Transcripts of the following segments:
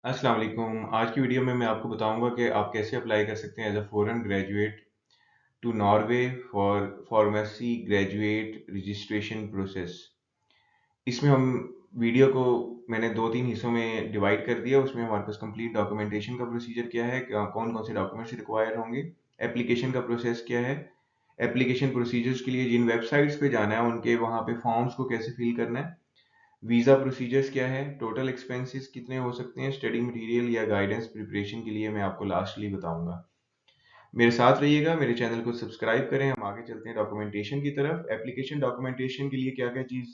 अस्सलाम वालेकुम। आज की वीडियो में मैं आपको बताऊँगा कि आप कैसे अप्लाई कर सकते हैं as a foreign graduate to Norway for pharmacy graduate registration process. इसमें हम वीडियो को मैंने 2-3 हिस्सों में डिवाइड कर दिया। उसमें हमारे पास कंप्लीट डॉक्यूमेंटेशन का प्रोसीजर क्या है, कौन-कौन से डॉक्यूमेंट्स रिक्वायर्ड होंगे, एप्लीकेशन का प्रोसेस क्या है, एप्लीकेशन प्रोसीजर्स के लिए जिन वेबसाइट्स पे जाना है उनके वहाँ पे फॉर्म्स को कैसे फिल करना है, वीज़ा प्रोसीजर्स क्या है, टोटल एक्सपेंसेस कितने हो सकते हैं, स्टडी मटेरियल या गाइडेंस प्रिपरेशन के लिए मैं आपको लास्टली बताऊँगा। मेरे साथ रहिएगा, मेरे चैनल को सब्सक्राइब करें, हम आगे चलते हैं डॉक्यूमेंटेशन की तरफ। एप्लीकेशन डॉक्यूमेंटेशन के लिए क्या-क्या चीज़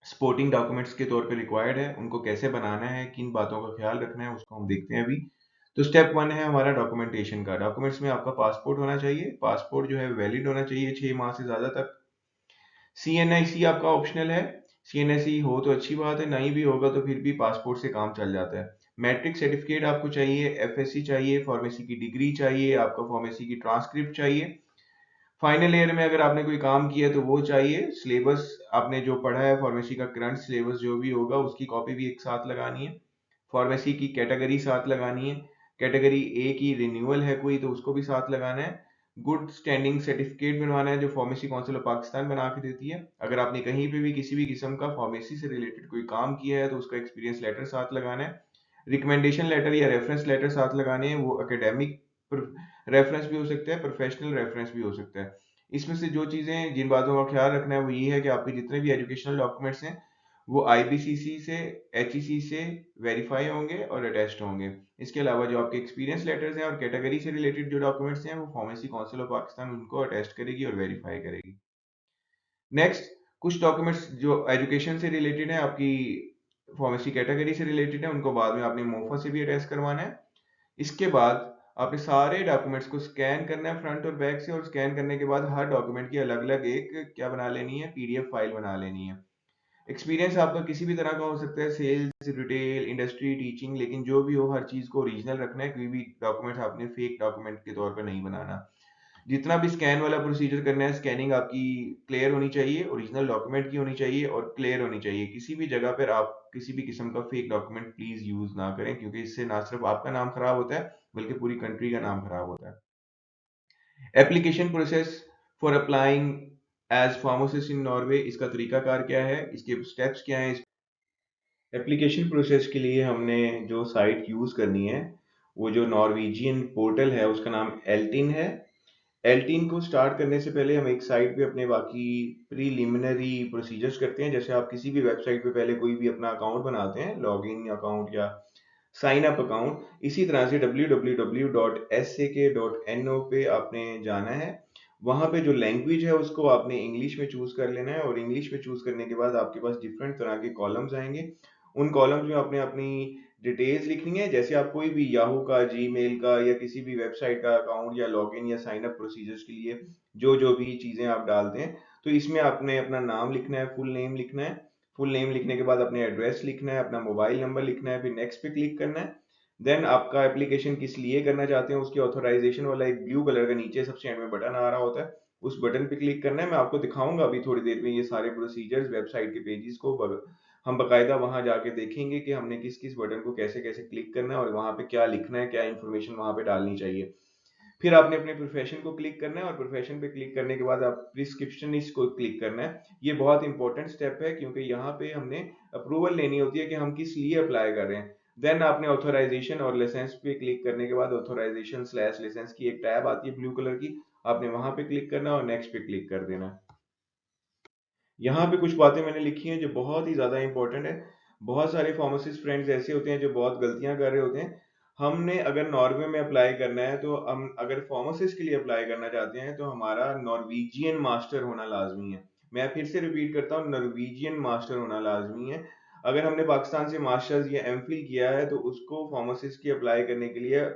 सपोर्टिंग डॉक्यूमेंट्स के तौर पे रिक्वायर्ड है, उनको कैसे बनाना है, किन बातों का ख्याल रखना है, उसको हम देखते हैं अभी। तो स्टेप 1 है हमारा डॉक्यूमेंटेशन का। डॉक्यूमेंट्स में आपका पासपोर्ट होना चाहिए, पासपोर्ट जो है वैलिड होना चाहिए 6 माह से ज़्यादा तक। सीएनआईसी आपका ऑप्शनल है। सीएनआईसी हो तो अच्छी बात है, नहीं भी होगा तो फिर भी पासपोर्ट से काम चल जाता है। मैट्रिक सर्टिफिकेट आपको चाहिए, एफएससी चाहिए, फार्मेसी की डिग्री चाहिए, आपका फार्मेसी की ट्रांसक्रिप्ट चाहिए। फाइनल ईयर में अगर आपने कोई काम किया है तो वो चाहिए। सिलेबस आपने जो पढ़ा है फार्मेसी का करंट सिलेबस जो भी होगा उसकी कॉपी भी एक साथ लगानी है। फार्मेसी की कैटेगरी साथ लगानी है। कैटेगरी ए की रिन्यूअल है कोई तो उसको भी साथ लगाना है। गुड स्टैंडिंग सर्टिफिकेट बनवाना है जो फार्मेसी काउंसिल ऑफ पाकिस्तान बना के देती है। अगर आपने कहीं पे भी किसी भी किस्म का फार्मेसी से रिलेटेड कोई काम किया है तो उसका एक्सपीरियंस लेटर साथ लगाना है। रिकमेंडेशन लेटर या रेफरेंस लेटर साथ लगाने हैं, वो एकेडमिक रेफरेंस भी हो सकता है, प्रोफेशनल रेफरेंस भी हो सकता है। इसमें से जो चीज़ें जिन बातों का ख्याल रखना है वो ये है कि आपके जितने भी एजुकेशनल डॉक्यूमेंट्स हैं वो आईबीसीसी से एचईसी से वेरीफाई होंगे और अटेस्टेड होंगे। इसके अलावा जो आपके एक्सपीरियंस लेटर्स हैं और कैटेगरी से रिलेटेड जो डॉक्यूमेंट्स हैं वो फार्मेसी काउंसिल ऑफ पाकिस्तान उनको अटेस्ट करेगी और वेरीफाई करेगी। नेक्स्ट, कुछ डॉक्यूमेंट्स जो एजुकेशन से रिलेटेड है, आपकी फार्मेसी कैटेगरी से रिलेटेड है, उनको बाद में आपने मोफा से भी अटैच करवाना है। इसके बाद आपने सारे डॉक्यूमेंट्स को स्कैन करना है फ्रंट और बैक से, और स्कैन करने के बाद हर डॉक्यूमेंट की अलग-अलग एक क्या बना लेनी है, पीडीएफ फाइल बना लेनी है। एक्सपीरियंस आपका किसी भी तरह का हो सकता है, सेल्स, रिटेल, इंडस्ट्री, टीचिंग, लेकिन जो भी हो हर चीज़ को ओरिजिनल रखना है, कोई भी डॉक्यूमेंट आपने फेक डॉक्यूमेंट के तौर पर नहीं बनाना। जितना भी स्कैन वाला प्रोसीजर करना है, स्कैनिंग आपकी क्लियर होनी चाहिए, ओरिजिनल डॉक्यूमेंट की होनी चाहिए और क्लियर होनी चाहिए। किसी भी जगह पर आप किसी भी किस्म का फेक डॉक्यूमेंट प्लीज़ यूज़ ना करें, क्योंकि इससे ना सिर्फ आपका नाम खराब होता है, बल्कि पूरी कंट्री का नाम खराब होता है। Application process for applying as pharmacist in Norway, इसका तरीकाकार क्या है, इसके स्टेप्स क्या हैं? एप्लीकेशन प्रोसेस के लिए हमने जो साइट यूज़ करनी है, वो जो नॉर्वेजियन पोर्टल है उसका नाम एल्टिन है। एल्टिन को स्टार्ट करने से पहले हम एक साइट पे अपने बाकी प्रीलिमिनरी प्रोसीजर्स करते हैं। जैसे आप किसी भी वेबसाइट पे पहले कोई भी अपना अकाउंट बनाते हैं, लॉगिन अकाउंट या साइन अप अकाउंट, इसी तरह से www.sak.no पे आपने जाना है। वहाँ पे जो लैंग्वेज है उसको आपने इंग्लिश में चूज़ कर लेना है, और इंग्लिश में चूज़ करने के बाद आपके पास डिफरेंट तरह के कॉलम्स आएँगे। उन कॉलम्स में आपने अपनी डिटेल्स लिखनी है, जैसे आप कोई भी याहू का, जीमेल का या किसी भी वेबसाइट का अकाउंट या लॉगिन या साइन अप प्रोसीजर्स के लिए जो-जो भी चीज़ें आप डालते हैं, तो इसमें आपने अपना नाम लिखना है, फुल नेम लिखना है। फुल नेम लिखने के बाद अपने एड्रेस लिखना है, अपना मोबाइल नंबर लिखना है, फिर नेक्स्ट पे क्लिक करना है। देन आपका एप्लीकेशन किस लिए करना चाहते हैं उसकी ऑथराइजेशन वाला एक ब्लू कलर का नीचे सबसे एंड में बटन आ रहा होता है, उस बटन पे क्लिक करना है। मैं आपको दिखाऊँगा अभी थोड़ी देर में ये सारे प्रोसीजर्स वेबसाइट के पेजेस को हम बाकायदा वहाँ जाके देखेंगे कि हमने किस-किस बटन को कैसे-कैसे क्लिक करना है और वहाँ पे क्या लिखना है, क्या इन्फॉर्मेशन वहाँ पे डालनी चाहिए। फिर आपने अपने प्रोफेशन को क्लिक करना है, और प्रोफेशन पे क्लिक करने के बाद आप प्रिस्क्रिप्शनिस्ट को क्लिक करना है। ये बहुत इंपॉर्टेंट स्टेप है, क्योंकि यहाँ पे हमने अप्रूवल लेनी होती है कि हम किस लिए अप्लाई कर रहे हैं। देन आपने ऑथराइजेशन और लाइसेंस पे क्लिक करने के बाद ऑथराइजेशन स्लैश लाइसेंस की एक टैब आती है ब्लू कलर की, आपने वहां पे क्लिक करना और नेक्स्ट पे क्लिक कर देना है। यहाँ पे कुछ बातें मैंने लिखी हैं जो बहुत ही ज़्यादा इंपॉर्टेंट है। बहुत सारे फार्मासिस्ट फ्रेंड्स ऐसे होते हैं जो बहुत गलतियाँ कर रहे होते हैं। हमने अगर नॉर्वे में अप्लाई करना है, तो हम अगर फार्मासिस्ट के लिए अप्लाई करना चाहते हैं तो हमारा नॉर्वेजियन मास्टर होना लाज़मी है। मैं फिर से रिपीट करता हूँ, नॉर्वेजियन मास्टर होना लाज़मी है। अगर हमने पाकिस्तान से मास्टर्स या एमफिल किया है तो उसको फार्मासिस्ट की अप्लाई करने के लिए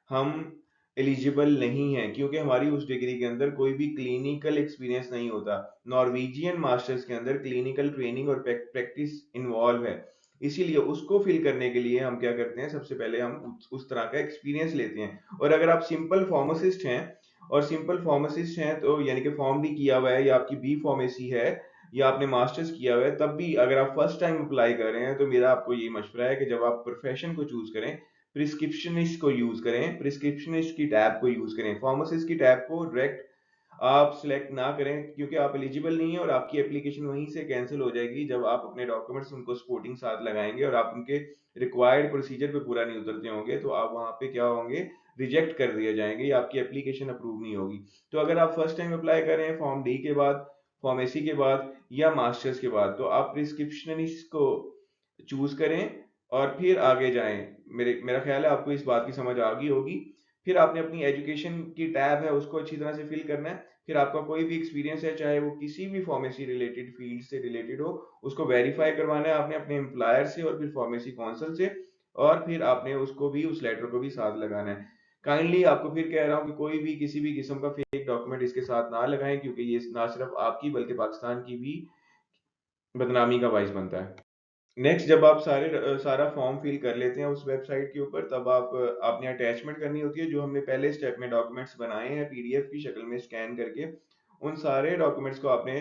हम एलिजिबल नहीं हैं, क्योंकि हमारी उस डिग्री के अंदर कोई भी क्लिनिकल एक्सपीरियंस नहीं होता। नॉर्वेजियन मास्टर्स के अंदर क्लिनिकल ट्रेनिंग और प्रैक्टिस इन्वॉल्व है। इसीलिए उसको फिल करने के लिए हम क्या करते हैं, सबसे पहले हम उस तरह का एक्सपीरियंस लेते हैं। और अगर आप सिंपल फार्मासिस्ट हैं, और सिंपल फार्मासिस्ट हैं तो यानी कि फॉर्म भी किया हुआ है या आपकी बी फार्मेसी है, या आपने मास्टर्स किया हुआ है, तब भी अगर आप फर्स्ट टाइम अप्लाई कर रहे हैं तो मेरा आपको ये मशवरा है कि जब आप प्रोफेशन को चूज करें, प्रिस्क्रिप्शनिस्ट को यूज करें, प्रिस्क्रिप्शनिस्ट की टैब को यूज करें, फार्मासिस्ट की टैब को डायरेक्ट आप सिलेक्ट ना करें, क्योंकि आप एलिजिबल नहीं है और आपकी एप्लीकेशन वहीं से कैंसिल हो जाएगी जब आप अपने डॉक्यूमेंट्स उनको सपोर्टिंग साथ लगाएंगे और आप उनके रिक्वायर्ड प्रोसीजर पे पूरा नहीं उतरते होंगे, तो आप वहां पे क्या होंगे, रिजेक्ट कर दिए जाएंगे या आपकी एप्लीकेशन अप्रूव नहीं होगी। तो अगर आप फर्स्ट टाइम अप्लाई कर रहे हैं फॉर्म डी के बाद, फार्मेसी के बाद या मास्टर्स के बाद, तो आप प्रिस्क्रिप्शनिस्ट को चूज करें और फिर आगे जाएं। मेरा ख्याल है आपको इस बात की समझ आ गई होगी। फिर आपने अपनी एजुकेशन की टैब है उसको अच्छी तरह से फिल करना है। फिर आपका कोई भी एक्सपीरियंस है, चाहे वो किसी भी फार्मेसी रिलेटेड फील्ड से रिलेटेड हो, उसको वेरीफाई करवाना है आपने अपने एम्प्लॉयर से और फिर फार्मेसी काउंसिल से, और फिर आपने उसको भी, उस लेटर को भी साथ लगाना है। काइंडली आपको फिर कह रहा हूँ कि कोई भी किसी भी किस्म का फेक डॉक्यूमेंट इसके साथ ना लगाएं, क्योंकि ये ना सिर्फ आपकी बल्कि पाकिस्तान की भी बदनामी का बाइस बनता है। नेक्स्ट, जब आप सारा फॉर्म फिल कर लेते हैं उस वेबसाइट के ऊपर, तब आपने अटैचमेंट करनी होती है जो हमने पहले स्टेप में डॉक्यूमेंट्स बनाए हैं पीडीएफ की शक्ल में स्कैन करके। उन सारे डॉक्यूमेंट्स को आपने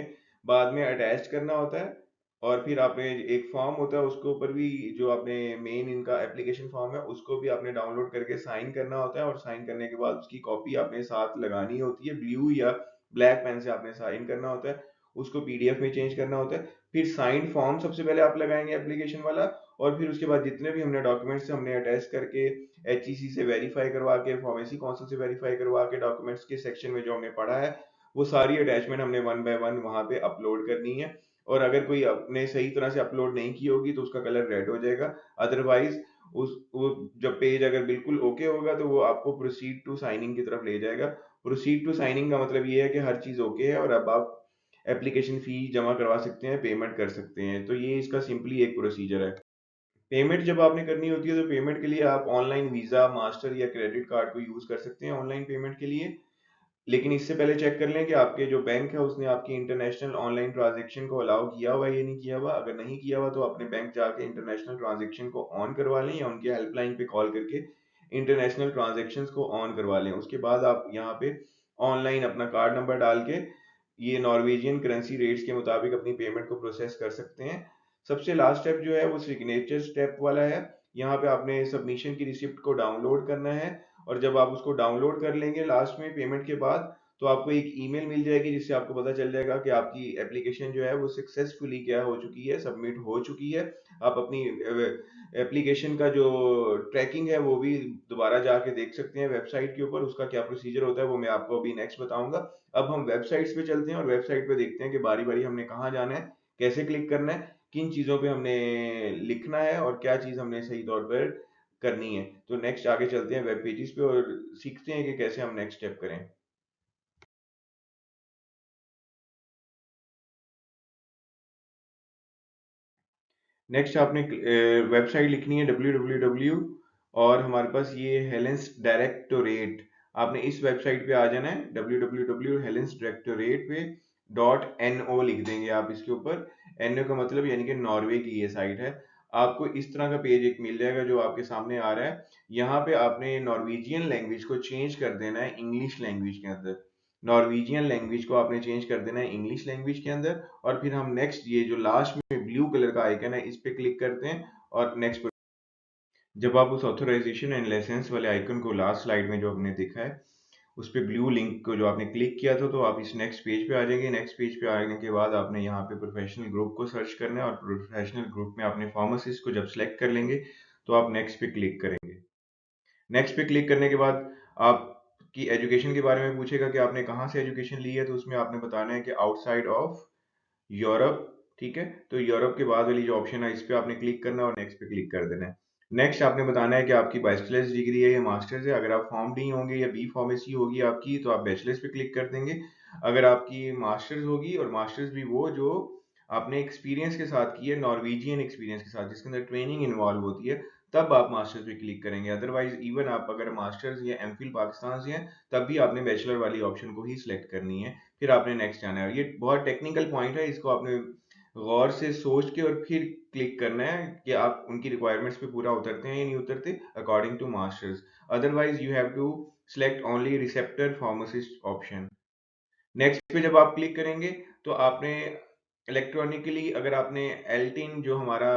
बाद में अटैच करना होता है। और फिर आपने एक फॉर्म होता है उसके ऊपर भी, जो आपने मेन इनका एप्लीकेशन फॉर्म है उसको भी आपने डाउनलोड करके साइन करना होता है, और साइन करने के बाद उसकी कॉपी आपने साथ लगानी होती है, ब्लू या ब्लैक पेन से आपने साइन करना होता है, उसको पीडीएफ में चेंज करना होता है। फिर साइंड फॉर्म सबसे पहले आप लगाएंगे एप्लीकेशन वाला, और फिर उसके बाद जितने भी हमने डॉक्यूमेंट्स हमने अटैच करके एचईसी से वेरीफाई करवा के, फार्मेसी काउंसिल से वेरीफाई करवा के, डॉक्यूमेंट्स के सेक्शन में जो हमने पढ़ा है वो सारी अटैचमेंट हमने वन बाय वन वहां पे अपलोड करनी है। और अगर कोई अपने सही तरह से अपलोड नहीं की होगी तो उसका कलर रेड हो जाएगा। अदरवाइज उस वो जब पेज अगर बिल्कुल ओके होगा तो वो आपको प्रोसीड टू साइनिंग की तरफ ले जाएगा। प्रोसीड टू साइनिंग का मतलब ये है कि हर चीज ओके है और अब आप एप्लीकेशन फी जमा करवा सकते हैं, पेमेंट कर सकते हैं। तो ये इसका सिंपली एक प्रोसीजर है। पेमेंट जब आपने करनी होती है तो पेमेंट के लिए आप ऑनलाइन वीजा, मास्टर या क्रेडिट कार्ड को यूज कर सकते हैं ऑनलाइन पेमेंट के लिए। लेकिन इससे पहले चेक कर लें कि आपके जो बैंक है उसने आपकी इंटरनेशनल ऑनलाइन ट्रांजैक्शन को अलाउ किया हुआ है या नहीं किया हुआ। अगर नहीं किया हुआ तो अपने बैंक जाके इंटरनेशनल ट्रांजैक्शन को ऑन करवा लें, या उनके हेल्पलाइन पे कॉल करके इंटरनेशनल ट्रांजैक्शन को ऑन करवा लें। उसके बाद आप यहाँ पे ऑनलाइन अपना कार्ड नंबर डाल के ये नॉर्वेजियन करेंसी रेट्स के मुताबिक अपनी पेमेंट को प्रोसेस कर सकते हैं। सबसे लास्ट स्टेप जो है वो सिग्नेचर स्टेप वाला है। यहाँ पे आपने सबमिशन की रिसिप्ट को डाउनलोड करना है, और जब आप उसको डाउनलोड कर लेंगे लास्ट में पेमेंट के बाद, तो आपको एक ईमेल मिल जाएगी जिससे आपको पता चल जाएगा कि आपकी एप्लीकेशन जो है वो सक्सेसफुली क्या हो चुकी है, सबमिट हो चुकी है। आप अपनी एप्लीकेशन का जो ट्रैकिंग है वो भी दोबारा जाके देख सकते हैं वेबसाइट के ऊपर। उसका क्या प्रोसीजर होता है वो मैं आपको अभी नेक्स्ट बताऊंगा। अब हम वेबसाइट्स पे चलते हैं और वेबसाइट पे देखते हैं कि बारी बारी हमने कहाँ जाना है, कैसे क्लिक करना है, किन चीज़ों पे हमने लिखना है और क्या चीज़ हमने सही तौर पर करनी है। तो नेक्स्ट आगे चलते हैं वेब पेजेस पे और सीखते हैं कि कैसे हम नेक्स्ट स्टेप करें। नेक्स्ट आपने वेबसाइट लिखनी है www, और हमारे पास ये हेलेंस डायरेक्टोरेट, आपने इस वेबसाइट पे आ जाना है www हेलेंस डायरेक्टोरेट पे .no लिख देंगे आप इसके ऊपर। no का मतलब यानी कि नॉर्वे की ये साइट है। आपको इस तरह का पेज एक मिल जाएगा जो आपके सामने आ रहा है। यहाँ पे आपने नॉर्वेजियन लैंग्वेज को चेंज कर देना है इंग्लिश लैंग्वेज के अंदर। नॉर्वेजियन लैंग्वेज को आपने चेंज कर देना है इंग्लिश लैंग्वेज के अंदर। और फिर हम नेक्स्ट, ये जो लास्ट में ब्लू कलर का आइकन है इस पे क्लिक करते हैं और नेक्स्ट। जब आप उस ऑथराइजेशन एंड लाइसेंस वाले आइकन को लास्ट स्लाइड में जो हमने देखा है उस पे ब्लू लिंक को जो आपने क्लिक किया था, तो आप इस नेक्स्ट पेज पे आ जाएंगे। नेक्स्ट पेज पे आने के बाद आपने यहाँ पे प्रोफेशनल ग्रुप को सर्च करना है, और प्रोफेशनल ग्रुप में आपने फार्मासिस्ट को जब सेलेक्ट कर लेंगे तो आप नेक्स्ट पे क्लिक करेंगे। नेक्स्ट पे क्लिक करने के बाद आपकी एजुकेशन के बारे में पूछेगा कि आपने कहाँ से एजुकेशन ली है, तो उसमें आपने बताना है कि आउटसाइड ऑफ यूरोप। ठीक है, तो यूरोप के बाद वाली जो ऑप्शन है इस पे आपने क्लिक करना है और नेक्स्ट पे क्लिक कर देना है। नेक्स्ट आपने बताना है कि आपकी बैचलर्स डिग्री है या मास्टर्स है। अगर आप फॉर्म डी होंगे या बी फार्मेसी होगी आपकी, तो आप बैचलर्स पे क्लिक कर देंगे। अगर आपकी मास्टर्स होगी, और मास्टर्स भी वो जो आपने एक्सपीरियंस के साथ की है, नॉर्वेजियन एक्सपीरियंस के साथ जिसके अंदर ट्रेनिंग इन्वॉल्व होती है, तब आप मास्टर्स पे क्लिक करेंगे। अदरवाइज इवन आप अगर मास्टर्स या एमफिल पाकिस्तान से हैं तब भी आपने बैचलर वाली ऑप्शन को ही सिलेक्ट करनी है। फिर आपने नेक्स्ट जाना है। ये बहुत टेक्निकल पॉइंट है, इसको आपने गौर से सोच के और फिर क्लिक करना है कि आप उनकी रिक्वायरमेंट्स पे पूरा उतरते हैं या नहीं उतरते according to masters. Otherwise you have to select only receptor pharmacist option. Next पे जब आप क्लिक करेंगे तो आपने इलेक्ट्रॉनिकली अगर आपने एल्टिन जो हमारा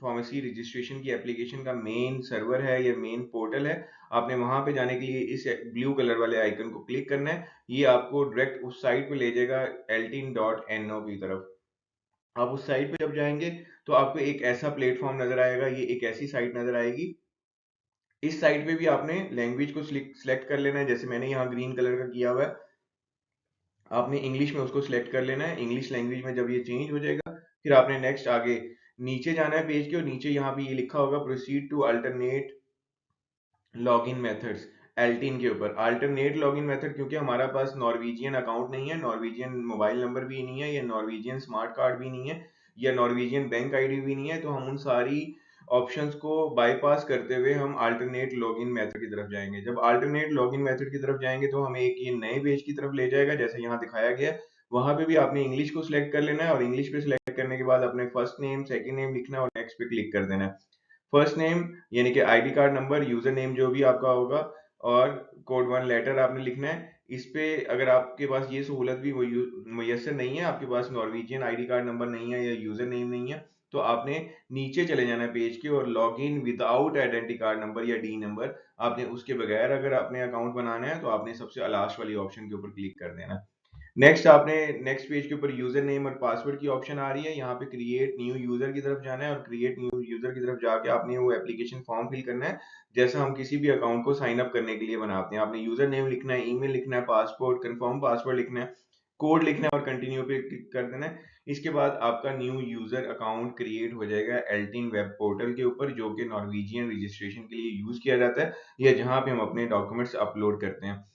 फार्मेसी रजिस्ट्रेशन की एप्लीकेशन का मेन सर्वर है या मेन पोर्टल है, आपने वहां पे जाने के लिए इस ब्लू कलर वाले आइकन को क्लिक करना है। ये आपको डायरेक्ट उस साइट पे ले जाएगा eltin.no की तरफ। आप उस साइट पे जब जाएंगे तो आपको एक ऐसा प्लेटफॉर्म नजर आएगा, ये एक ऐसी साइट नजर आएगी। इस साइट पे भी आपने लैंग्वेज को सिलेक्ट कर लेना है, जैसे मैंने यहाँ ग्रीन कलर का किया हुआ है। आपने इंग्लिश में उसको सिलेक्ट कर लेना है। इंग्लिश लैंग्वेज में जब ये चेंज हो जाएगा, फिर आपने नेक्स्ट आगे नीचे जाना है पेज के, और नीचे यहाँ पे ये लिखा होगा proceed to alternate login methods. एल्टिन के ऊपर अल्टरनेट लॉगिन मेथड, क्योंकि हमारा पास नॉर्वेजियन अकाउंट नहीं है, नॉर्वेजियन मोबाइल नंबर भी नहीं है, या नॉर्वेजियन स्मार्ट कार्ड भी नहीं है, या नॉर्वेजियन बैंक आईडी भी नहीं है, तो हम उन सारी ऑप्शंस को बाईपास करते हुए हम अल्टरनेट लॉगिन मेथड की तरफ जाएंगे। जब अल्टरनेट लॉगिन मेथड की तरफ जाएंगे तो हमें एक ये नए पेज की तरफ ले जाएगा, जैसे यहाँ दिखाया गया है। वहां पे भी आपने इंग्लिश को सिलेक्ट कर लेना है, और इंग्लिश पे सिलेक्ट करने के बाद अपने फर्स्ट नेम सेकंड नेम लिखना है और नेक्स्ट पे क्लिक कर देना है। फर्स्ट नेम यानी कि ID card number, user name जो भी आपका होगा, और कोड वन लेटर आपने लिखना है। इस पे अगर आपके पास ये सहूलत भी मुयसर नहीं है, आपके पास नॉर्वेजियन आईडी कार्ड नंबर नहीं है या यूजर नेम नहीं है, तो आपने नीचे चले जाना है पेज के, और log in without identity card number या डी नंबर, आपने उसके बगैर अगर आपने अकाउंट बनाना है तो आपने सबसे लास्ट वाली ऑप्शन के ऊपर क्लिक कर देना है। नेक्स्ट आपने नेक्स्ट पेज के ऊपर यूजर नेम और पासवर्ड की ऑप्शन आ रही है, यहाँ पे क्रिएट न्यू यूजर की तरफ जाना है, और क्रिएट न्यू यूजर की तरफ जाके आपने वो एप्लीकेशन फॉर्म फिल करना है, जैसा हम किसी भी अकाउंट को साइन अप करने के लिए बनाते हैं। आपने यूजर नेम लिखना है, ईमेल लिखना है, पासपोर्ट कंफर्म पासवर्ड लिखना है, कोड लिखना है और कंटिन्यू पे क्लिक कर देना है। इसके बाद आपका न्यू यूजर अकाउंट क्रिएट हो जाएगा एल्टिन वेब पोर्टल के ऊपर, जो कि नॉर्वेजियन रजिस्ट्रेशन के लिए यूज किया जाता है, या जहाँ पे हम अपने डॉक्यूमेंट्स अपलोड करते हैं।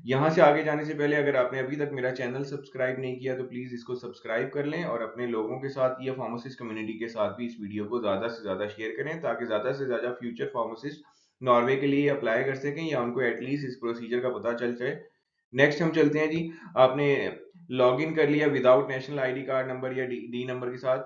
यहाँ से आगे जाने से पहले अगर आपने अभी तक मेरा चैनल सब्सक्राइब नहीं किया तो प्लीज इसको सब्सक्राइब कर लें, और अपने लोगों के साथ या फार्मासिस्ट कम्युनिटी के साथ भी इस वीडियो को ज्यादा से ज्यादा शेयर करें, ताकि ज्यादा से ज्यादा फ्यूचर फार्मासिस्ट नॉर्वे के लिए अप्लाई कर सकें, या उनको एटलीस्ट इस प्रोसीजर का पता चल जाए। नेक्स्ट हम चलते हैं जी। आपने लॉग इन कर लिया without national ID card number या डी नंबर के साथ,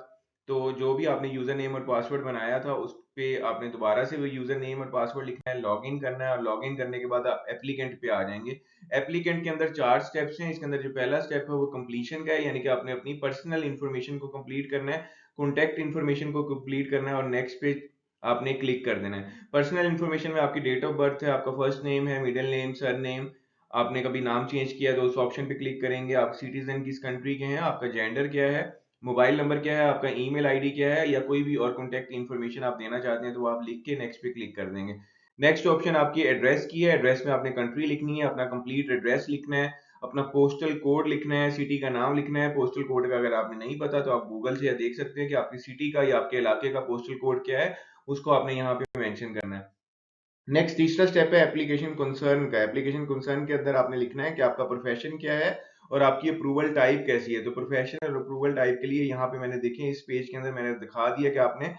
तो जो भी आपने यूजर नेम और पासवर्ड बनाया था उस पे आपने दोबारा से वो यूजर नेम और पासवर्ड लिखना है, लॉग इन करना है, और लॉग इन करने के बाद आप एप्लीकेंट पे आ जाएंगे। एप्लीकेंट के अंदर 4 स्टेप्स हैं। इसके अंदर जो पहला स्टेप है वो कंप्लीशन का है, यानी कि आपने अपनी पर्सनल इंफॉर्मेशन को कंप्लीट करना है, कॉन्टैक्ट इंफॉर्मेशन को कंप्लीट करना है, और नेक्स्ट पे आपने क्लिक कर देना है। पर्सनल इंफॉर्मेशन में आपकी डेट ऑफ बर्थ है, आपका फर्स्ट नेम है, मिडिल नेम, सर नेम, आपने कभी नाम चेंज किया तो उस ऑप्शन पे क्लिक करेंगे। आप सिटीजन किस कंट्री के हैं, आपका जेंडर क्या है, मोबाइल नंबर क्या है, आपका ईमेल आईडी क्या है, या कोई भी और कॉन्टैक्ट इन्फॉर्मेशन आप देना चाहते हैं तो वो आप लिख के नेक्स्ट पे क्लिक कर देंगे। नेक्स्ट ऑप्शन आपकी एड्रेस की है। एड्रेस में आपने कंट्री लिखनी है, अपना कंप्लीट एड्रेस लिखना है, अपना पोस्टल कोड लिखना है, सिटी का नाम लिखना है। पोस्टल कोड का अगर आपने नहीं पता तो आप गूगल से देख सकते हैं कि आपकी सिटी का या आपके इलाके का पोस्टल कोड क्या है, उसको आपने यहाँ पे मेंशन करना है। नेक्स्ट तीसरा स्टेप है एप्लीकेशन कंसर्न का। एप्लीकेशन कंसर्न के अंदर आपने लिखना है कि आपका प्रोफेशन क्या है और आपकी अप्रूवल टाइप कैसी है। तो प्रोफेशनल अप्रूवल टाइप के लिए यहाँ पे मैंने देखें इस पेज के अंदर मैंने दिखा दिया कि आपने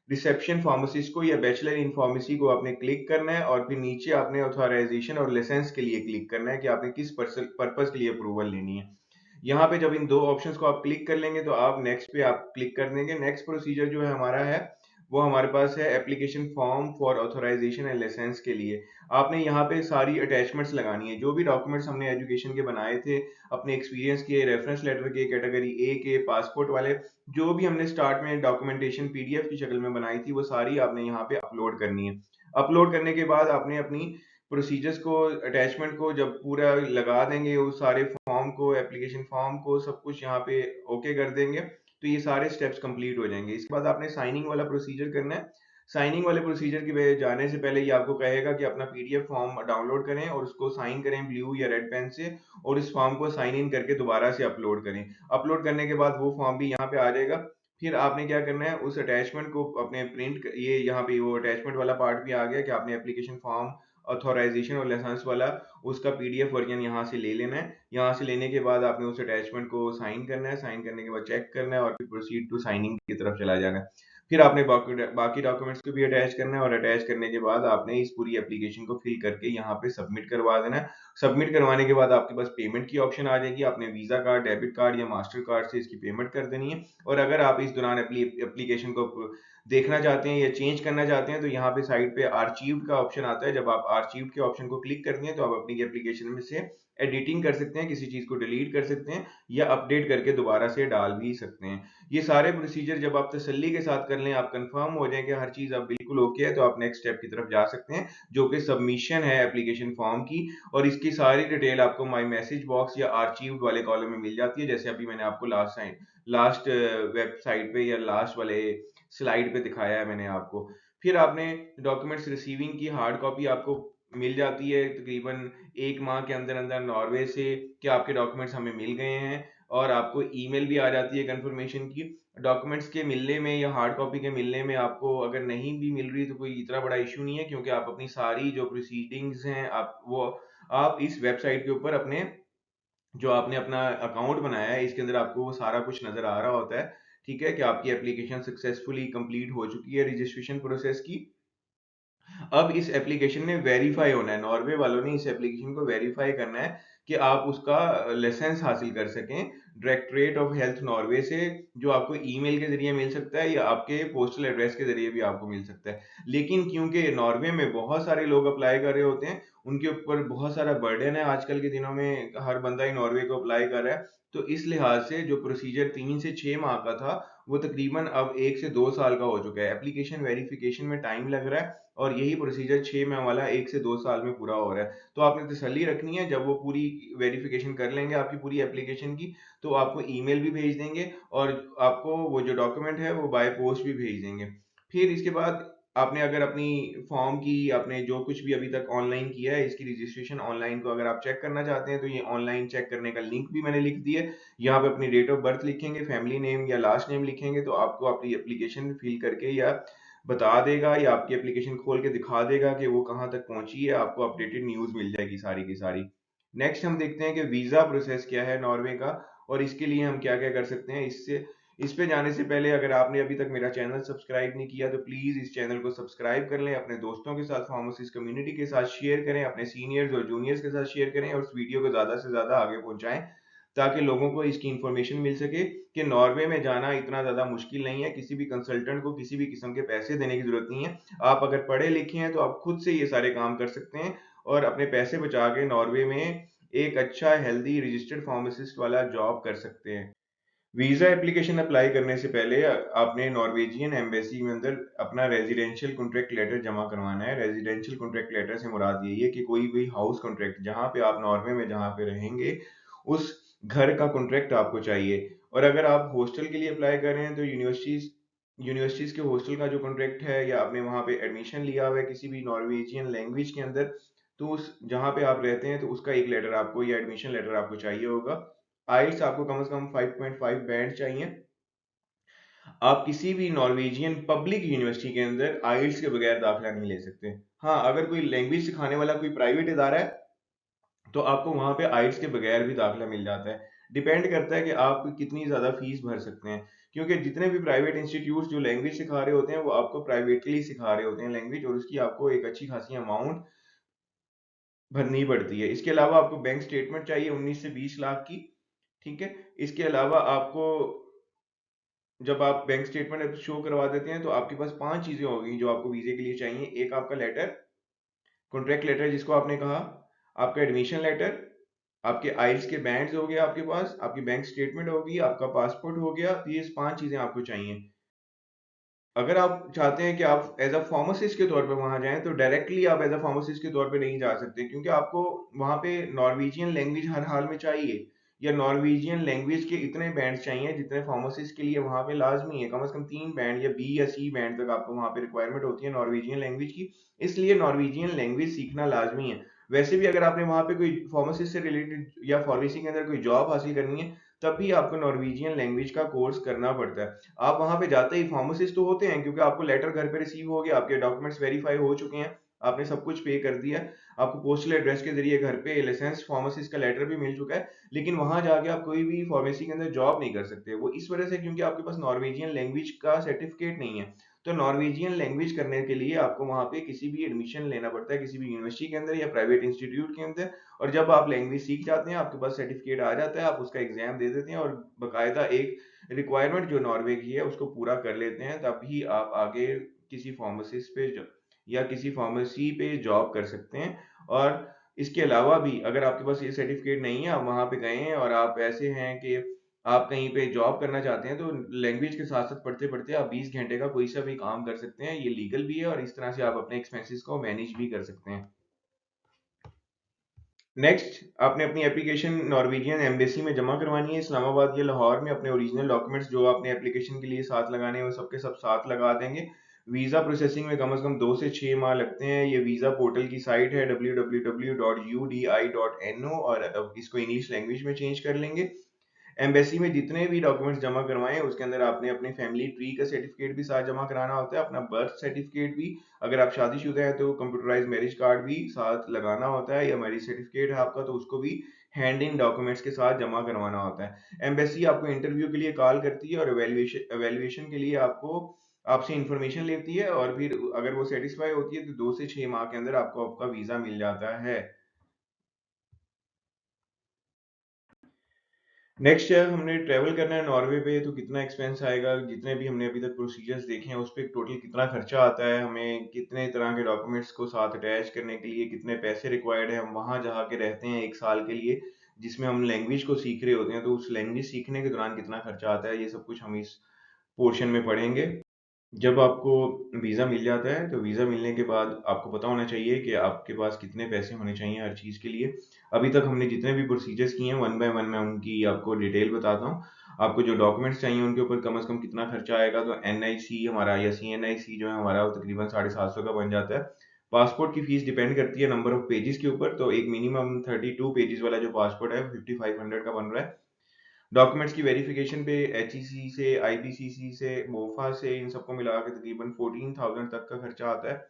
रिसेप्शन फार्मेसिस्ट को या बैचलर इन फार्मेसी को आपने क्लिक करना है, और फिर नीचे आपने ऑथराइजेशन और लाइसेंस के लिए क्लिक करना है कि आपने किस पर्पस के लिए अप्रूवल लेनी है। यहाँ पे जब इन दो ऑप्शंस को आप क्लिक कर लेंगे तो आप नेक्स्ट पे आप क्लिक कर देंगे। नेक्स्ट प्रोसीजर जो है हमारा है वो हमारे पास है application form for authorization and license के लिए। आपने यहाँ पे सारी अटैचमेंट्स लगानी है, जो भी डॉक्यूमेंट्स हमने एजुकेशन के बनाए थे, अपने एक्सपीरियंस के, रेफरेंस लेटर के, कैटेगरी ए के, पासपोर्ट वाले, जो भी हमने स्टार्ट में डॉक्यूमेंटेशन पीडीएफ की शक्ल में बनाई थी वो सारी आपने यहाँ पे अपलोड करनी है। अपलोड करने के बाद आपने अपनी प्रोसीजर्स को, अटैचमेंट को जब पूरा लगा देंगे, उस सारे फॉर्म को, एप्लीकेशन फॉर्म को, सब कुछ यहाँ पे ओके कर देंगे, तो ये सारे स्टेप्स कंप्लीट हो जाएंगे। इसके बाद आपने साइनिंग वाला प्रोसीजर करना है। साइनिंग वाले प्रोसीजर की वजह जाने से पहले ये आपको कहेगा कि अपना पीडीएफ फॉर्म डाउनलोड करें और उसको साइन करें ब्लू या रेड पेन से, और इस फॉर्म को साइन इन करके दोबारा से अपलोड करें। अपलोड करने के बाद वो फॉर्म भी यहाँ पे आ जाएगा। फिर आपने क्या करना है, उस अटैचमेंट को अपने ये यहाँ पे वो अटैचमेंट वाला पार्ट भी आ गया कि आपने एप्लीकेशन फॉर्म, ऑथराइजेशन और लाइसेंस वाला उसका पीडीएफ वर्जन यहाँ से ले लेना है। यहाँ से लेने के बाद आपने उस अटैचमेंट को साइन करना है, साइन करने के बाद चेक करना है, और फिर प्रोसीड टू साइनिंग की तरफ चला जाना है। फिर आपने बाकी डॉक्यूमेंट्स को भी अटैच करना है, और अटैच करने के बाद आपने इस पूरी एप्लीकेशन को फिल करके यहाँ पे सबमिट करवा देना है। सबमिट करवाने के बाद आपके पास पेमेंट की ऑप्शन आ जाएगी। आपने वीजा कार्ड, डेबिट कार्ड या मास्टर कार्ड से इसकी पेमेंट कर देनी है, और अगर आप इस दौरान एप्लीकेशन को देखना चाहते हैं या चेंज करना चाहते हैं तो यहाँ पे साइड पे आर्चीव्ड का ऑप्शन आता है। जब आप आर्चीव्ड के ऑप्शन को क्लिक करते हैं तो आप अपनी एप्लीकेशन में से एडिटिंग कर सकते हैं, किसी चीज को डिलीट कर सकते हैं या अपडेट करके दोबारा से डाल भी सकते हैं। ये सारे प्रोसीजर जब आप तसल्ली के साथ कर लें, आप कंफर्म हो जाए कि हर चीज अब बिल्कुल ओके है, तो आप नेक्स्ट स्टेप की तरफ जा सकते हैं, जो कि सबमिशन है एप्लीकेशन फॉर्म की। और इसकी सारी डिटेल आपको माई मैसेज बॉक्स या आर्चीव्ड वाले कॉलम में मिल जाती है, जैसे अभी मैंने आपको लास्ट वेबसाइट पे या लास्ट वाले स्लाइड पे दिखाया है मैंने आपको। फिर आपने डॉक्यूमेंट्स रिसीविंग की हार्ड कॉपी आपको मिल जाती है तकरीबन 1 माह के अंदर अंदर नॉर्वे से, कि आपके डॉक्यूमेंट्स हमें मिल गए हैं। और आपको ईमेल भी आ जाती है कंफर्मेशन की। डॉक्यूमेंट्स के मिलने में या हार्ड कॉपी के मिलने में आपको अगर नहीं भी मिल रही तो कोई इतना बड़ा इशू नहीं है, क्योंकि आप अपनी सारी जो प्रोसीडिंग्स हैं आप इस वेबसाइट के ऊपर अपने जो आपने अपना अकाउंट बनाया है इसके अंदर आपको वो सारा कुछ नजर आ रहा होता है। ठीक है, कि आपकी एप्लीकेशन सक्सेसफुली कंप्लीट हो चुकी है रजिस्ट्रेशन प्रोसेस की। अब इस एप्लीकेशन ने वेरीफाई होना है, नॉर्वे वालों ने इस एप्लीकेशन को वेरीफाई करना है कि आप उसका लाइसेंस हासिल कर सकें डायरेक्टरेट ऑफ हेल्थ नॉर्वे से, जो आपको ईमेल के जरिए मिल सकता है या आपके पोस्टल एड्रेस के जरिए भी आपको मिल सकता है। लेकिन क्योंकि नॉर्वे में बहुत सारे लोग अप्लाई कर रहे होते हैं, उनके ऊपर बहुत सारा बर्डन है, आजकल के दिनों में हर बंदा ही नॉर्वे को अप्लाई कर रहा है, तो इस लिहाज से जो प्रोसीजर 3 से 6 माह का था वो तकरीबन अब 1 से 2 साल का हो चुका है। एप्लीकेशन वेरिफिकेशन में टाइम लग रहा है और यही प्रोसीजर 6 माह वाला 1 से 2 साल में पूरा हो रहा है। तो आपने तसल्ली रखनी है, जब वो पूरी वेरिफिकेशन कर लेंगे आपकी पूरी एप्लीकेशन की, तो आपको ईमेल भी भेज देंगे और आपको वो जो डॉक्यूमेंट है वो बाय पोस्ट भी भेज देंगे। फिर इसके बाद आपने अगर अपनी फॉर्म की, आपने जो कुछ भी अभी तक ऑनलाइन किया है, इसकी रजिस्ट्रेशन ऑनलाइन को अगर आप चेक करना चाहते हैं तो ये ऑनलाइन चेक करने का लिंक भी मैंने लिख दिया है। यहाँ पे अपनी डेट ऑफ बर्थ लिखेंगे, फैमिली नेम या लास्ट नेम लिखेंगे तो आपको अपनी एप्लीकेशन फिल करके या बता देगा या आपकी एप्लीकेशन खोल के दिखा देगा कि वो कहाँ तक पहुंची है। आपको अपडेटेड न्यूज़ मिल जाएगी सारी की सारी। नेक्स्ट हम देखते हैं कि वीज़ा प्रोसेस क्या है नॉर्वे का और इसके लिए हम क्या-क्या कर सकते हैं। इस पे जाने से पहले अगर आपने अभी तक मेरा चैनल सब्सक्राइब नहीं किया तो प्लीज़ इस चैनल को सब्सक्राइब कर लें, अपने दोस्तों के साथ, फार्मेसिस्ट कम्युनिटी के साथ शेयर करें, अपने सीनियर्स और जूनियर्स के साथ शेयर करें और इस वीडियो को ज़्यादा से ज़्यादा आगे पहुँचाएँ, ताकि लोगों को इसकी इन्फॉर्मेशन मिल सके कि नॉर्वे में जाना इतना ज़्यादा मुश्किल नहीं है। किसी भी कंसल्टेंट को किसी भी किस्म के पैसे देने की ज़रूरत नहीं है। आप अगर पढ़े लिखे हैं तो आप खुद से ये सारे काम कर सकते हैं और अपने पैसे बचा के नॉर्वे में एक अच्छा हेल्दी रजिस्टर्ड फार्मासिस्ट वाला जॉब कर सकते हैं। वीज़ा एप्लीकेशन अप्लाई करने से पहले आपने नॉर्वेजियन एम्बेसी में अंदर अपना रेजिडेंशियल कॉन्ट्रैक्ट लेटर जमा करवाना है। रेजिडेंशियल कॉन्ट्रैक्ट लेटर से मुराद यही है कि कोई भी हाउस कॉन्ट्रैक्ट जहाँ पे आप नॉर्वे में जहाँ पे रहेंगे उस घर का कॉन्ट्रैक्ट आपको चाहिए। और अगर आप हॉस्टल के लिए अप्लाई कर रहे हैं तो यूनिवर्सिटीज के हॉस्टल का जो कॉन्ट्रैक्ट है या आपने वहाँ पे एडमिशन लिया हुआ है किसी भी नॉर्वेजियन लैंग्वेज के अंदर, तो उस जहाँ पे आप रहते हैं तो उसका एक लेटर आपको या एडमिशन लेटर आपको चाहिए होगा। आइल्स आपको कम से कम 5.5 बैंड चाहिए। आप किसी भी नॉर्वेजियन पब्लिक यूनिवर्सिटी के अंदर आइल्स के बगैर दाखिला नहीं ले सकते। हाँ, अगर कोई लैंग्वेज सिखाने वाला कोई प्राइवेट इदारा है तो आपको वहां पे आइल्स के बगैर भी दाखिला मिल जाता है। डिपेंड करता है कि आप कितनी ज्यादा फीस भर सकते हैं, क्योंकि जितने भी प्राइवेट इंस्टीट्यूट जो लैंग्वेज सिखा रहे होते हैं वो आपको प्राइवेटली सिखा रहे होते हैं लैंग्वेज, और उसकी आपको एक अच्छी खासी अमाउंट भरनी पड़ती है। इसके अलावा आपको बैंक स्टेटमेंट चाहिए 19 से 20 लाख की। ठीक है, इसके अलावा आपको जब आप बैंक स्टेटमेंट शो करवा देते हैं तो आपके पास 5 चीजें होगी जो आपको वीजे के लिए चाहिए। एक आपका लेटर, कॉन्ट्रैक्ट लेटर जिसको आपने कहा, आपका एडमिशन लेटर, आपके आइल्स के बैंड्स हो गया आपके पास, आपकी बैंक स्टेटमेंट होगी, आपका पासपोर्ट हो गया। तो ये 5 चीजें आपको चाहिए। अगर आप चाहते हैं कि आप एज अ फार्मासिस्ट के तौर पे वहां जाएं तो डायरेक्टली आप एज अ फार्मासिस्ट के तौर पे नहीं जा सकते, क्योंकि आपको वहां पे नॉर्वेजियन लैंग्वेज हर हाल में चाहिए, या नॉर्वेजियन लैंग्वेज के इतने बैंड चाहिए जितने फार्मासिस्ट के लिए वहां पे लाजमी है। कम से कम 3 बैंड या बी या सी बैंड तक आपको वहां पे रिक्वायरमेंट होती है नॉर्वेजियन लैंग्वेज की, इसलिए नॉर्वेजियन लैंग्वेज सीखना लाजमी है। वैसे भी अगर आपने वहां पे कोई फार्मासिस्ट से रिलेटेड या फार्मेसी के अंदर कोई जॉब हासिल करनी है तब भी आपको नॉर्वेजियन लैंग्वेज का कोर्स करना पड़ता है। आप वहां पे जाते ही फार्मासिस्ट तो होते हैं, क्योंकि आपको लेटर घर पे रिसीव हो गया, आपके डॉक्यूमेंट्स वेरीफाई हो चुके हैं, आपने सब कुछ पे कर दिया, आपको पोस्टल एड्रेस के जरिए घर पे लाइसेंस फार्मासिस्ट का लेटर भी मिल चुका है। लेकिन वहां जाके आप कोई भी फार्मेसी के अंदर जॉब नहीं कर सकते, वो इस वजह से क्योंकि आपके पास नॉर्वेजियन लैंग्वेज का सर्टिफिकेट नहीं है। तो नॉर्वेजियन लैंग्वेज करने के लिए आपको वहां पे किसी भी एडमिशन लेना पड़ता है, किसी भी यूनिवर्सिटी के अंदर या प्राइवेट इंस्टीट्यूट के अंदर। और जब आप लैंग्वेज सीख जाते हैं, आपके पास सर्टिफिकेट आ जाता है, आप उसका एग्जाम दे देते हैं और बकायदा एक रिक्वायरमेंट जो नॉर्वे की है उसको पूरा कर लेते हैं, तभी आप आगे किसी फार्मासिस्ट पे या किसी फार्मेसी पे जॉब कर सकते हैं। और इसके अलावा भी अगर आपके पास ये सर्टिफिकेट नहीं है, आप वहाँ पे गए हैं और आप ऐसे हैं कि आप कहीं पे जॉब करना चाहते हैं, तो लैंग्वेज के साथ-साथ पढ़ते-पढ़ते आप 20 घंटे का कोई सा भी काम कर सकते हैं। ये लीगल भी है और इस तरह से आप अपने एक्सपेंसेस को मैनेज भी कर सकते हैं। नेक्स्ट, आपने अपनी एप्लीकेशन नॉर्वेजियन एम्बेसी में जमा करवानी है, इस्लामाबाद या लाहौर में। अपने ओरिजिनल डॉक्यूमेंट्स जो आपने एप्लीकेशन के लिए साथ लगाने हैं वो सब के सब साथ लगा देंगे। वीज़ा प्रोसेसिंग में कम से कम 2 से 6 माह लगते हैं। ये वीज़ा पोर्टल की साइट है www.udi.no, और अब इसको इंग्लिश लैंग्वेज में चेंज कर लेंगे। एम्बेसी में जितने भी डॉक्यूमेंट्स जमा करवाएं उसके अंदर आपने अपने फैमिली ट्री का सर्टिफिकेट भी साथ जमा कराना होता है, अपना बर्थ सर्टिफिकेट भी, अगर आप शादीशुदा हैं तो कंप्यूटराइज मैरिज कार्ड भी साथ लगाना होता है, या मैरिज सर्टिफिकेट है आपका तो उसको भी हैंड इन डॉक्यूमेंट्स के साथ जमा करवाना होता है। एम्बेसी आपको इंटरव्यू के लिए कॉल करती है और एवेल्युएशन के लिए आपको आपसे इंफॉर्मेशन लेती है, और फिर अगर वो सेटिस्फाई होती है तो 2 से 6 माह के अंदर आपको आपका वीजा मिल जाता है। नेक्स्ट है, हमने ट्रैवल करना है नॉर्वे पे, तो कितना एक्सपेंस आएगा, जितने भी हमने अभी तक प्रोसीजर्स देखे हैं उस पे टोटल कितना खर्चा आता है, हमें कितने तरह के डॉक्यूमेंट्स को साथ अटैच करने के लिए कितने पैसे रिक्वायर्ड है, हम वहाँ जहाँ के रहते हैं 1 साल के लिए जिसमें हम लैंग्वेज को सीख रहे होते हैं, तो उस लैंग्वेज सीखने के दौरान कितना खर्चा आता है, ये सब कुछ हम इस पोर्शन में पढ़ेंगे। जब आपको वीज़ा मिल जाता है, तो वीज़ा मिलने के बाद आपको पता होना चाहिए कि आपके पास कितने पैसे होने चाहिए हर चीज़ के लिए। अभी तक हमने जितने भी प्रोसीजर्स किए हैं, वन बाय वन मैं उनकी आपको डिटेल बताता हूँ। आपको जो डॉक्यूमेंट्स चाहिए उनके ऊपर कम से कम कितना खर्चा आएगा, तो एनआईसी हमारा या सीएनआईसी जो है हमारा, वो तकरीबन 750 का बन जाता है। पासपोर्ट की फीस डिपेंड करती है नंबर ऑफ पेजेस के ऊपर, तो एक मिनिमम 32 पेजेस वाला जो पासपोर्ट है 5500 का बन रहा है। डॉक्यूमेंट्स की वेरिफिकेशन पे एचईसी से, आईपीसीसी से, मोफा से, इन सबको मिला के तकरीबन 14,000 तक का खर्चा आता है।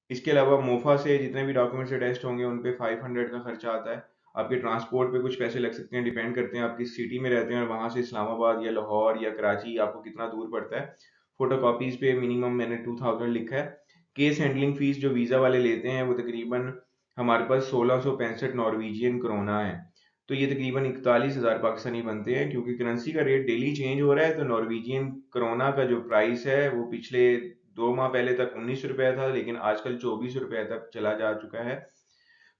इसके अलावा मोफा से जितने भी डॉक्यूमेंट्स अटैच्ड होंगे उन पे 500 का खर्चा आता है। आपके ट्रांसपोर्ट पे कुछ पैसे लग सकते हैं, डिपेंड करते हैं आप किस सिटी में रहते हैं और वहाँ से इस्लामाबाद या लाहौर या कराची आपको कितना दूर पड़ता है। फोटोकॉपीज पे मिनिमम मैंने 2000 लिखा है। केस हैंडलिंग फीस जो वीज़ा वाले लेते हैं वो तकरीबन हमारे पास 1665 नॉर्वेजियन क्रोना है। तो ये तकरीबन 41,000 पाकिस्तानी बनते हैं, क्योंकि करेंसी का रेट डेली चेंज हो रहा है, तो नॉर्वेजियन क्रोना का जो प्राइस है वो पिछले 2 माह पहले तक 19 रुपया था, लेकिन आजकल 24 रुपये तक चला जा चुका है।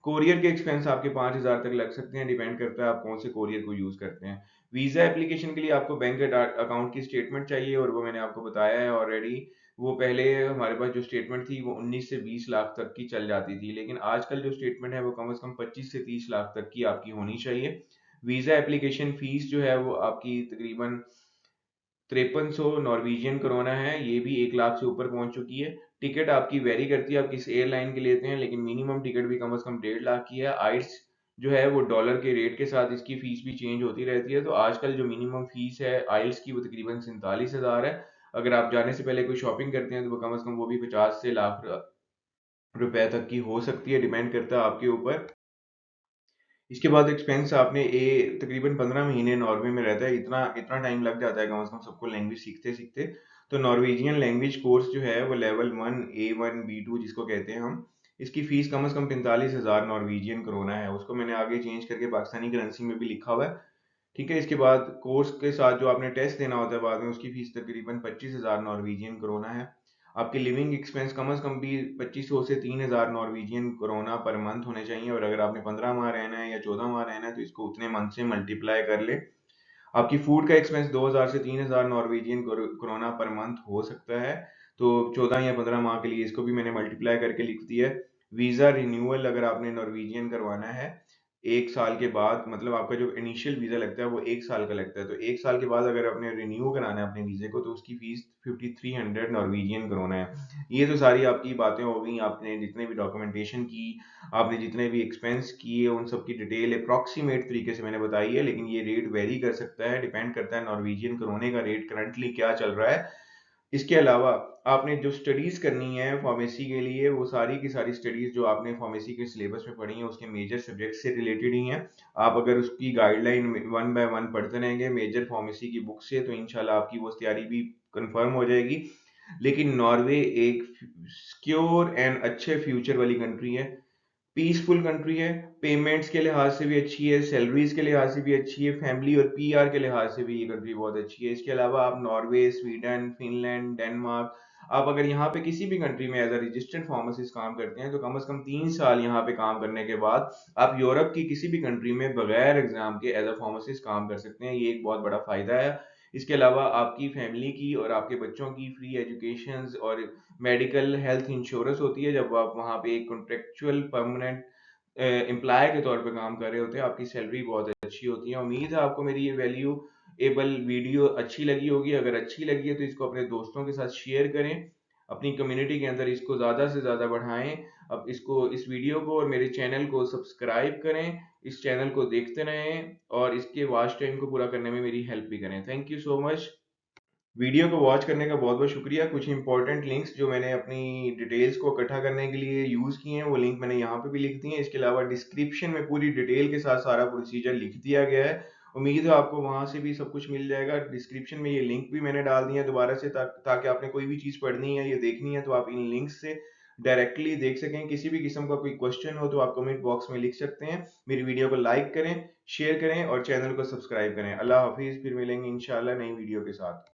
कोरियर के एक्सपेंस आपके 5,000 तक लग सकते हैं, डिपेंड करता है आप कौन से कोरियर को यूज करते हैं। वीजा एप्लीकेशन के लिए आपको बैंक अकाउंट की स्टेटमेंट चाहिए, और वो मैंने आपको बताया है ऑलरेडी। वो पहले हमारे पास जो स्टेटमेंट थी वो 19 से 20 लाख तक की चल जाती थी, लेकिन आजकल जो स्टेटमेंट है वो कम से कम 25 से 30 लाख तक की आपकी होनी चाहिए। वीजा एप्लीकेशन फीस जो है वो आपकी तकरीबन 5300 नॉर्वेजियन क्रोना है, ये भी 1 लाख से ऊपर पहुंच चुकी है। टिकट आपकी वेरी करती है आप किस एयरलाइन के लेते हैं, लेकिन मिनिमम टिकट भी कम से कम 1.5 लाख की है। आइट्स जो है वो डॉलर के रेट के साथ इसकी फीस भी चेंज होती रहती है, तो आजकल जो मिनिमम फीस है आइल्स की वो तकरीबन 47,000 है। अगर आप जाने से पहले कोई शॉपिंग करते हैं तो वो कम से कम वो भी 50 से लाख रुपए तक की हो सकती है, डिपेंड करता है आपके ऊपर। इसके बाद एक्सपेंस आपने तकरीबन 15 महीने नॉर्वे में रहता है, इतना इतना टाइम लग जाता है कम से कम सबको लैंग्वेज सीखते सीखते। तो नॉर्वेजियन लैंग्वेज कोर्स जो है वो लेवल 1 A1 B2 जिसको कहते हैं हम, इसकी फीस कम से कम 45,000 नॉर्वेजियन क्रोना है। उसको मैंने आगे चेंज करके पाकिस्तानी करेंसी में भी लिखा हुआ है। ठीक है, इसके बाद कोर्स के साथ जो आपने टेस्ट देना होता है बाद में, उसकी फीस तकरीबन 25,000 नॉर्वेजियन क्रोना है। आपके लिविंग एक्सपेंस कम से कम भी 2500 से 3,000 नॉर्वेजियन क्रोना पर मंथ होने चाहिए, और अगर आपने 15 माह रहना है या 14 माह रहना है तो इसको उतने मंथ से मल्टीप्लाई कर ले। आपकी फूड का एक्सपेंस 2,000 से 3,000 नॉर्वेजियन क्रोना पर मंथ हो सकता है, तो 14 या 15 माह के लिए इसको भी मैंने मल्टीप्लाई करके लिख दिया है। वीज़ा रिन्यूअल अगर आपने नॉर्वेजियन करवाना है 1 साल के बाद, मतलब आपका जो इनिशियल वीज़ा लगता है वो 1 साल का लगता है, तो 1 साल के बाद अगर आपने रिन्यू कराना है अपने वीज़े को तो उसकी फीस 5300 नॉर्वेजियन क्रोना है। ये तो सारी आपकी बातें हो गई, आपने जितने भी डॉक्यूमेंटेशन की, आपने जितने भी एक्सपेंस किए, उन सब की डिटेल अप्रॉक्सीमेट तरीके से मैंने बताई है, लेकिन ये रेट वेरी कर सकता है, डिपेंड करता है नॉर्वेजियन क्रोने का रेट करंटली क्या चल रहा है। इसके अलावा आपने जो स्टडीज करनी है फार्मेसी के लिए, वो सारी की सारी स्टडीज जो आपने फार्मेसी के सिलेबस में पढ़ी हैं उसके मेजर सब्जेक्ट से रिलेटेड ही हैं। आप अगर उसकी गाइडलाइन वन बाय वन पढ़ते रहेंगे मेजर फार्मेसी की बुक से, तो इंशाल्लाह आपकी वो तैयारी भी कंफर्म हो जाएगी। लेकिन नॉर्वे एक सिक्योर एंड अच्छे फ्यूचर वाली कंट्री है। पीसफुल कंट्री है, पेमेंट्स के लिहाज से भी अच्छी है, सैलरीज के लिहाज से भी अच्छी है, फैमिली और पीआर के लिहाज से भी ये कंट्री बहुत अच्छी है। इसके अलावा आप नॉर्वे, स्वीडन, फिनलैंड, डेनमार्क, आप अगर यहाँ पे किसी भी कंट्री में एज अ रजिस्टर्ड फार्मासिस्ट काम करते हैं तो कम से कम 3 साल यहाँ पे काम करने के बाद आप यूरोप की किसी भी कंट्री में बगैर एग्जाम के एज अ फार्मासिस्ट काम कर सकते हैं। ये एक बहुत बड़ा फायदा है। इसके अलावा आपकी फैमिली की और आपके बच्चों की फ्री एजुकेशन और मेडिकल हेल्थ इंश्योरेंस होती है जब आप वहाँ पे एक कॉन्ट्रेक्चुअल परमानेंट एम्प्लॉय के तौर पे काम कर रहे होते हैं। आपकी सैलरी बहुत अच्छी होती है। उम्मीद है आपको मेरी ये वैल्यू एबल वीडियो अच्छी लगी होगी। अगर अच्छी लगी है तो इसको अपने दोस्तों के साथ शेयर करें, अपनी कम्युनिटी के अंदर इसको ज़्यादा से ज़्यादा बढ़ाएं। अब इसको, इस वीडियो को और मेरे चैनल को सब्सक्राइब करें, इस चैनल को देखते रहें और इसके वॉच टाइम को पूरा करने में मेरी हेल्प भी करें। Thank you so much. Video को वॉच करने का बहुत बहुत शुक्रिया। कुछ इंपॉर्टेंट लिंक्स जो मैंने अपनी डिटेल्स को इकट्ठा करने के लिए यूज़ किए हैं वो लिंक मैंने यहाँ पे भी लिख दिए हैं। इसके अलावा डिस्क्रिप्शन में पूरी डिटेल के साथ सारा प्रोसीजर लिख दिया गया है। उम्मीद है आपको वहाँ से भी सब कुछ मिल जाएगा। डिस्क्रिप्शन में ये लिंक भी मैंने डाल दिए हैं दोबारा से, ताकि आपने कोई भी चीज़ पढ़नी है या देखनी है तो आप इन लिंक्स से डायरेक्टली देख सकें। किसी भी किस्म का कोई क्वेश्चन हो तो आप कमेंट बॉक्स में लिख सकते हैं। मेरी वीडियो को लाइक करें, शेयर करें और चैनल को सब्सक्राइब करें। अल्लाह हाफिज़। फिर मिलेंगे इंशाल्लाह नई वीडियो के साथ।